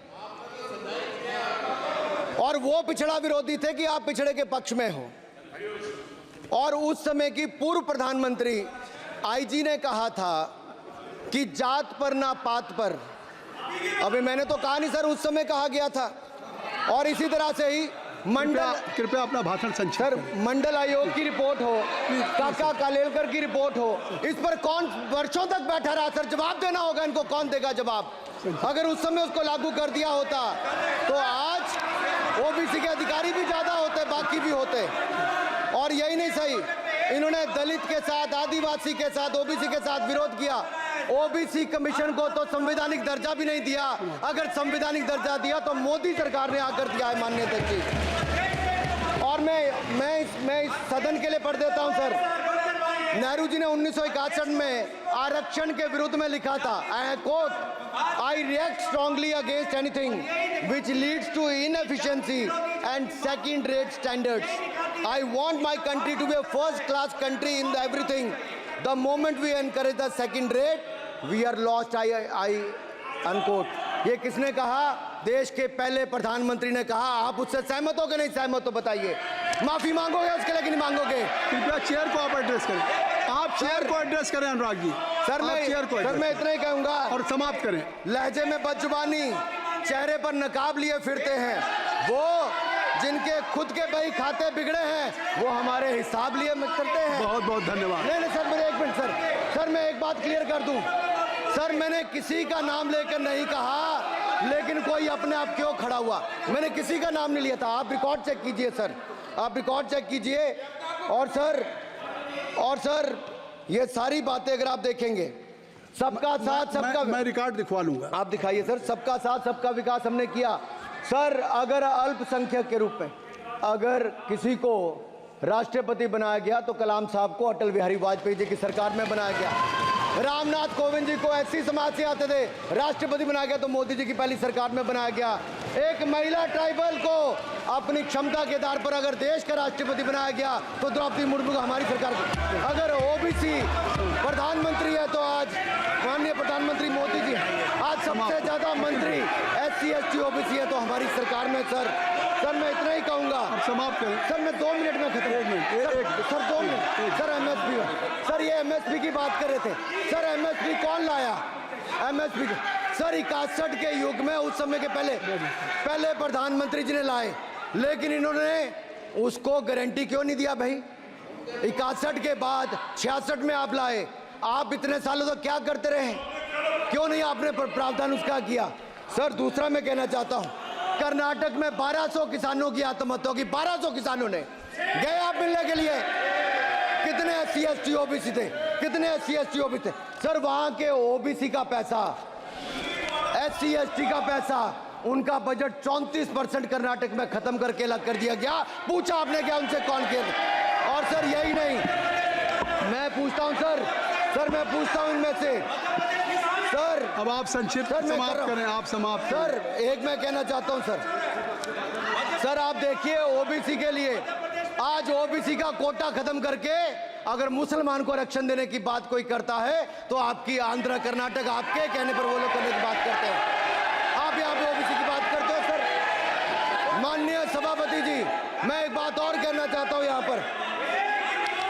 और वो पिछड़ा विरोधी थे कि आप पिछड़े के पक्ष में हो। और उस समय की पूर्व प्रधानमंत्री आईजी ने कहा था कि जात पर ना पात पर। अभी मैंने तो कहा नहीं सर, उस समय कहा गया था। और इसी तरह से ही कृपया अपना भाषण संक्षिप्त सर, करें। मंडल आयोग की रिपोर्ट हो, काका कालेलकर की रिपोर्ट हो, इस पर कौन वर्षों तक बैठा रहा सर? जवाब देना होगा इनको, कौन देगा जवाब? अगर उस समय उसको लागू कर दिया होता तो आज ओबीसी के अधिकारी भी ज्यादा होते, बाकी भी होते। और यही नहीं सही, इन्होंने दलित के साथ, आदिवासी के साथ, ओबीसी के साथ विरोध किया। ओबीसी कमीशन को तो संवैधानिक दर्जा भी नहीं दिया। अगर संवैधानिक दर्जा दिया तो मोदी सरकार ने आकर दिया है, माननीय अध्यक्ष जी। और मैं इस सदन के लिए पढ़ देता हूं सर। नेहरू जी ने 1961 में आरक्षण के विरुद्ध में लिखा था, I quote, I react strongly against anything which leads to inefficiency and second rate standards. I want my country to be a first class country in everything. The moment we encourage the second rate we are lost. I unquote. ये किसने कहा? देश के पहले प्रधानमंत्री ने कहा। आप उससे सहमत हो कि नहीं सहमत हो बताइए? माफी मांगोगे उसके लिए कि नहीं मांगोगे? कृपया चेयर को आप एड्रेस करें। आप चेयर को एड्रेस करें अनुराग जी। सर मैं इतना ही कहूंगा और समाप्त करें। लहजे में बदजुबानी, चेहरे पर नकाब लिए फिरते हैं वो, जिनके खुद के बही खाते बिगड़े हैं, वो हमारे हिसाब लिए करते हैं। बहुत बहुत धन्यवाद। नहीं सर, मेरे एक मिनट सर, मैं एक बात क्लियर कर दूं सर। मैंने किसी का नाम लेकर नहीं कहा, लेकिन कोई अपने आप क्यों खड़ा हुआ? मैंने किसी का नाम नहीं लिया था। आप रिकॉर्ड चेक कीजिए सर, आप रिकॉर्ड चेक कीजिए। और सर ये सारी बातें अगर आप देखेंगे, सबका साथ सबका, मैं रिकॉर्ड दिखवा लूंगा। आप दिखाइए सर। सबका साथ सबका विकास हमने किया सर। अगर अल्पसंख्यक के रूप में अगर किसी को राष्ट्रपति बनाया गया तो कलाम साहब को अटल बिहारी वाजपेयी जी की सरकार में बनाया गया। रामनाथ कोविंद जी को एससी समाज से आते थे, राष्ट्रपति बनाया गया तो मोदी जी की पहली सरकार में बनाया गया। एक महिला ट्राइबल को अपनी क्षमता के आधार पर अगर देश का राष्ट्रपति बनाया गया तो द्रौपदी मुर्मू को हमारी सरकार। अगर ओबीसी प्रधानमंत्री है तो आज माननीय प्रधानमंत्री मोदी जी। आज सबसे ज्यादा मंत्री एससी एसटी ओबीसी है तो हमारी सरकार में। सर मैं इतना ही कहूंगा। समाप्त करें सर, मैं 2 मिनट में खत्म। Sir 2 minute. Sir MSP, sir ये एमएसपी की बात कर रहे थे सर। एमएसपी कौन लाया? एमएसपी सर 61 के युग में, उस समय के पहले प्रधानमंत्री जी ने लाए, लेकिन इन्होंने उसको गारंटी क्यों नहीं दिया भाई? 61 के बाद 66 में आप लाए। आप इतने सालों तक क्या करते रहे? क्यों नहीं आपने प्रावधान उसका किया? सर दूसरा मैं कहना चाहता हूं, कर्नाटक में 1200 किसानों की आत्महत्या होगी। 1200 किसानों ने गए आप मिलने के लिए। कितने एससी एसटी ओबीसी थे? कितने एससी एसटी ओबीसी थे? सर वहां के ओबीसी का पैसा, एससी एसटी का पैसा, उनका बजट 34% कर्नाटक में खत्म करके अलग कर दिया गया। पूछा आपने क्या उनसे? कौन किया? और सर यही नहीं, मैं पूछता हूं सर मैं पूछता हूं इनमें से सर। अब आप संक्षिप्त समाप्त करें। आप समाप्त सर एक मैं कहना चाहता हूं सर आप देखिए ओबीसी के लिए आज ओबीसी का कोटा खत्म करके अगर मुसलमान को आरक्षण देने की बात कोई करता है तो आपकी आंध्र कर्नाटक आपके कहने पर वो लोग करने की बात करते हैं। आप यहाँ पे ओबीसी की बात करते हो सर। माननीय सभापति जी, मैं एक बात और कहना चाहता हूँ यहाँ पर।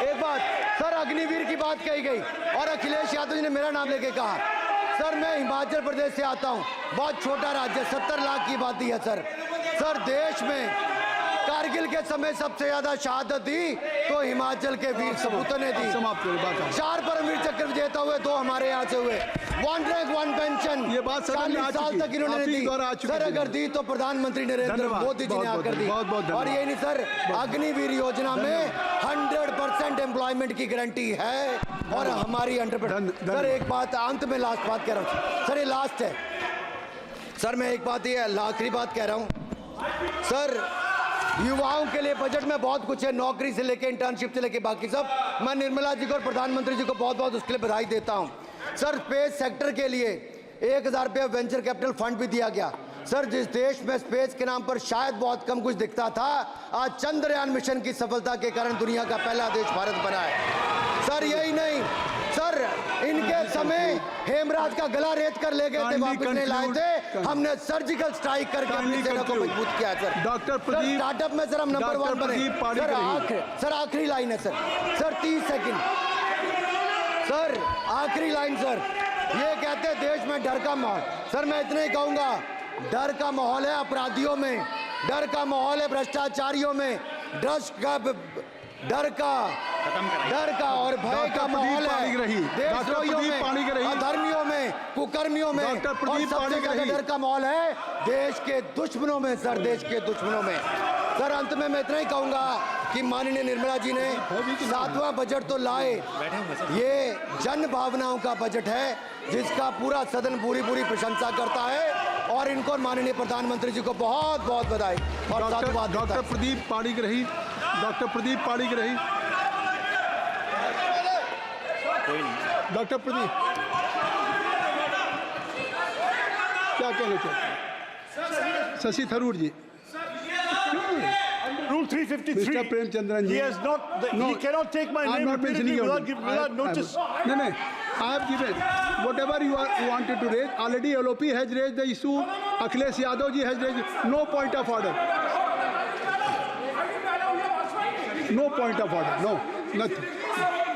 एक बात सर, अग्निवीर की बात कही गई और अखिलेश यादव जी ने मेरा नाम लेके कहा। सर मैं हिमाचल प्रदेश से आता हूँ, बहुत छोटा राज्य, 70 लाख की आबादी है सर देश में कारगिल के समय सबसे ज्यादा शहादत दी तो हिमाचल के वीर सपूतों ने दी। 4 परमवीर चक्र विजेता हुए, 2 हमारे यहाँ से हुए। 1 रैंक 1 पेंशन ये बात 40 साल तक इन्होंने दी। सर अगर दी तो प्रधानमंत्री नरेंद्र मोदी जी ने आकर दी। और ये नहीं सर, अग्निवीर योजना में 100% एम्प्लॉयमेंट की गारंटी है। और हमारी एंटरप्रेन्योर। सर एक बात अंत में लास्ट बात कह रहा हूँ सर, ये लास्ट है सर, मैं एक बात ये आखिरी बात कह रहा हूँ सर, युवाओं के लिए बजट में बहुत कुछ है, नौकरी से लेके इंटर्नशिप से लेके बाकी सब। मैं निर्मला जी को और प्रधानमंत्री जी को बहुत बहुत उसके लिए बधाई देता हूँ। सर स्पेस सेक्टर के लिए 1000 रुपये वेंचर कैपिटल फंड भी दिया गया। सर जिस देश में स्पेस के नाम पर शायद बहुत कम कुछ दिखता था, आज चंद्रयान मिशन की सफलता के कारण दुनिया का पहला देश भारत बना है। सर यही नहीं सर, इनके समय हेमराज का गला रेत कर ले गए थे, वापस नहीं लाए थे, हमने सर्जिकल स्ट्राइक करके अपनी सेना को मजबूत किया है। सर डॉक्टर प्रदीप, स्टार्टअप में सर हम नंबर 1 बने। सर आखिरी लाइन है सर 30 सेकंड सर, आखिरी लाइन सर, ये कहते हैं देश में डर का माहौल। सर मैं इतना ही कहूंगा, डर का माहौल है अपराधियों में, डर का माहौल है भ्रष्टाचारियों में, डर का और भय का माहौल है देशद्रोहियों में, अधर्मियों में, कुकर्मियों में, और सबसे ज्यादा डर का माहौल है देश के दुश्मनों में। सर देश के दुश्मनों में। सर अंत में मैं इतना ही कहूंगा कि माननीय निर्मला जी ने 7वां बजट तो लाए, ये जन भावनाओं का बजट है जिसका पूरा सदन पूरी प्रशंसा करता है, और इनको माननीय प्रधानमंत्री जी को बहुत बहुत बधाई और साधुवाद। Doctor Pradeep Panigrahi, doctor Pradeep Panigrahi, doctor Pradeep क्या कहना चाहते हैं? शशि थरूर जी। Rule 353. Mr. Premchandran ji. He has not. No, he cannot take my I'm name not repeatedly mentioning without notice. No, I have given whatever you wanted to raise. Already LOP has raised the issue. Akhilesh Yadav ji has raised. No point of order. No point of order. No, nothing.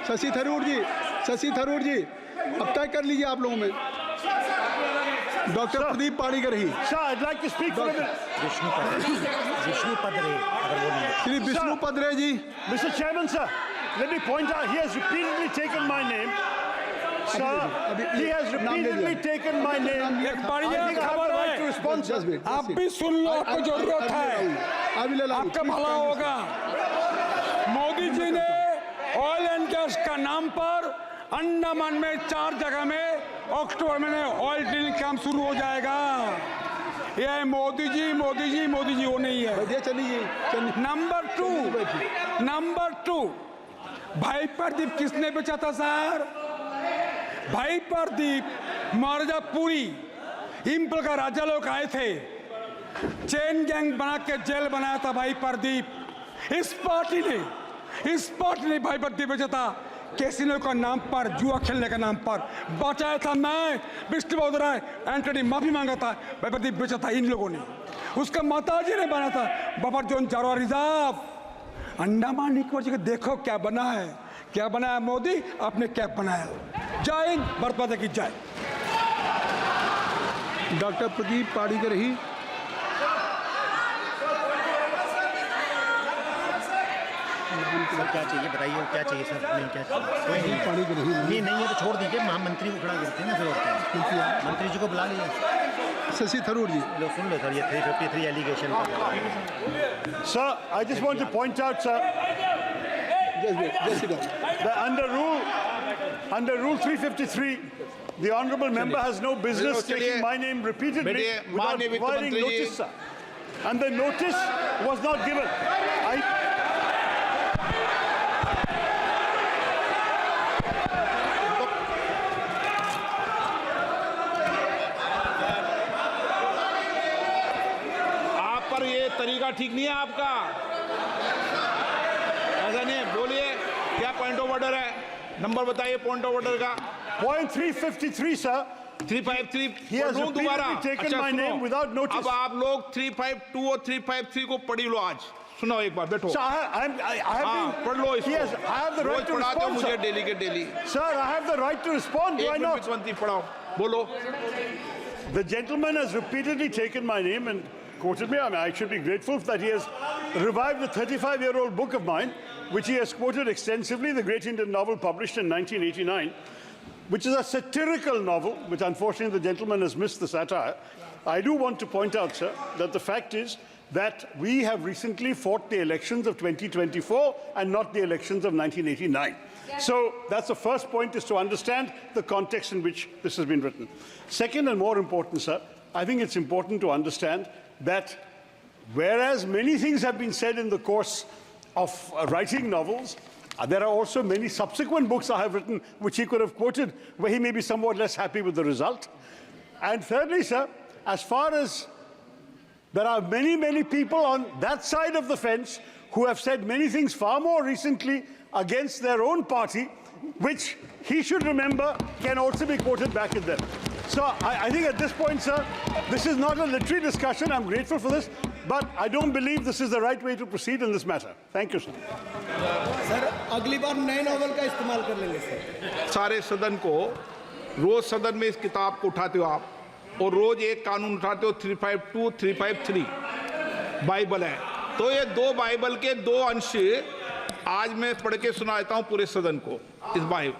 Shashi Tharoor जी, अब तय कर लीजिए आप लोगों में। Doctor Pradeep Panigrahi. Sir, I'd like to speak for a minute. Shri Vishnu Padare ji. Mr. Chairman, sir, let me point out, he has repeatedly taken my name. Sir, he has repeatedly taken my name. एक I बढ़िया think I have खबर the right to है, respond, sir. आप भी सुन लो, आपको जरूरत है, आपका भला होगा। मोदी जी ने ऑयल एंड गैस का नाम पर अंडमान में 4 जगह में अक्टूबर में ऑयल ड्रिलिंग काम शुरू हो जाएगा। ये मोदी जी वो नहीं है। चलिए। नंबर 2 भाई प्रदीप किसने बेचा था सर? भाई प्रदीप मिर्जापुरी इंपल का राजा लोग आए थे, चेन गैंग बना के जेल बनाया था भाई प्रदीप। इस पार्टी ने भाई प्रदीप बेचा था कैसीनो का नाम पर, जुआ खेलने का नाम पर बचाया था। मैं विष्णु बौद्धराय एंटनी माफी मांगा था, भाई प्रदीप बेचा था इन लोगों ने। उसका माताजी ने बना था बफर जोन चारों रिजर्व अंडमान निकोबार जी। देखो क्या बना है मोदी, आपने क्या बनाया। जय हिंद, भारत माता की जय। डॉक्टर प्रदीप पाणिग्राही। सर क्या चाहिए बताइए, क्या चाहिए सर? नहीं क्या चाहिए? कोई नहीं है तो छोड़ दीजिए, महामंत्री को खड़ा करते हैं ना, फिर और मंत्री जी को बुला लीजिए। शशि थरूर जी। लो सुन लो सर, ये 353 allegation. Sir, I just want to point out, sir, that under rule 353, the honourable member has no business taking my name repeatedly without providing notice, sir. And the notice was not given. तरीका ठीक नहीं है आपका, ऐसा नहीं है। बोलिए क्या पॉइंट ऑफ ऑर्डर है, नंबर बताइए पॉइंट ऑफ ऑर्डर का। Point 353, sir. 353 He has दोबारा। repeatedly taken अच्छा, my सुनो। name without notice. अब आप लोग 352 और 353 को पढ़ी लो आज। सुनो एक बार, बैठो। Sir, I have हाँ, been. पढ़ लो इसको। Yes, I have the right to रोज पढ़ाते हो respond, मुझे sir. डेली के daily. Sir, I have the right to respond. Do I एक not? मिनट पढ़ाओ, बोलो। The gentleman has repeatedly taken my name and quoted me. I mean, I should be grateful that he has revived the 35-year-old book of mine, which he has quoted extensively, the great Indian novel published in 1989, which is a satirical novel, which unfortunately the gentleman has missed the satire. I do want to point out, sir, that the fact is that we have recently fought the elections of 2024 and not the elections of 1989. So that's the first point, is to understand the context in which this has been written. Second, and more important, sir, I think it's important to understand that whereas many things have been said in the course of writing novels, there are also many subsequent books I have written which he could have quoted where he may be somewhat less happy with the result. And thirdly, sir, as far as there are many, many people on that side of the fence who have said many things far more recently against their own party, which he should remember can also be quoted back at them. So I think at this point, sir, this is not a literary discussion. I'm grateful for this, but I don't believe this is the right way to proceed in this matter. Thank you, sir. Sir अगली बार नए novel का इस्तेमाल कर लेंगे sir. सारे सदन को रोज सदन में इस किताब को उठाते हो आप, और रोज एक कानून उठाते हो 352, 353 बाइबल है। तो ये दो बाइबल के दो अंश आज मैं पढ़ के सुनाता हूँ पूरे सदन को इस Bible.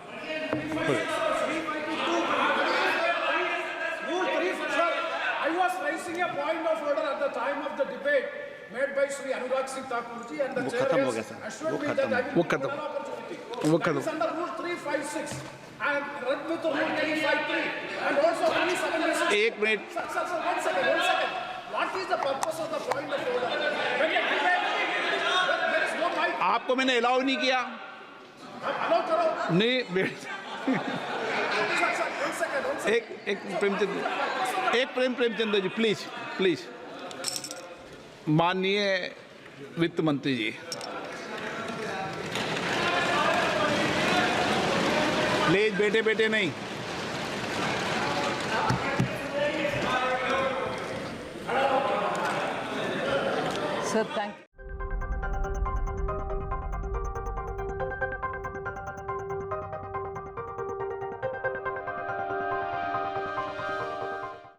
I was raising a point of order at the time of the debate made by Sri Anurag Singh Thakur ji, and the chair has assured me that I will give an opportunity. That is under Rule 356 and read with Rule 353 and also Rule 7. एक minute, Sir, one second. What is the purpose of the point of order? When a debate, there is no mic. आपको मैंने allow नहीं किया? Allow करो. नहीं, Sir, one second. एक Premchandra ji, please. माननीय वित्त मंत्री जी, प्लीज बेटे नहीं। Sir, thank you.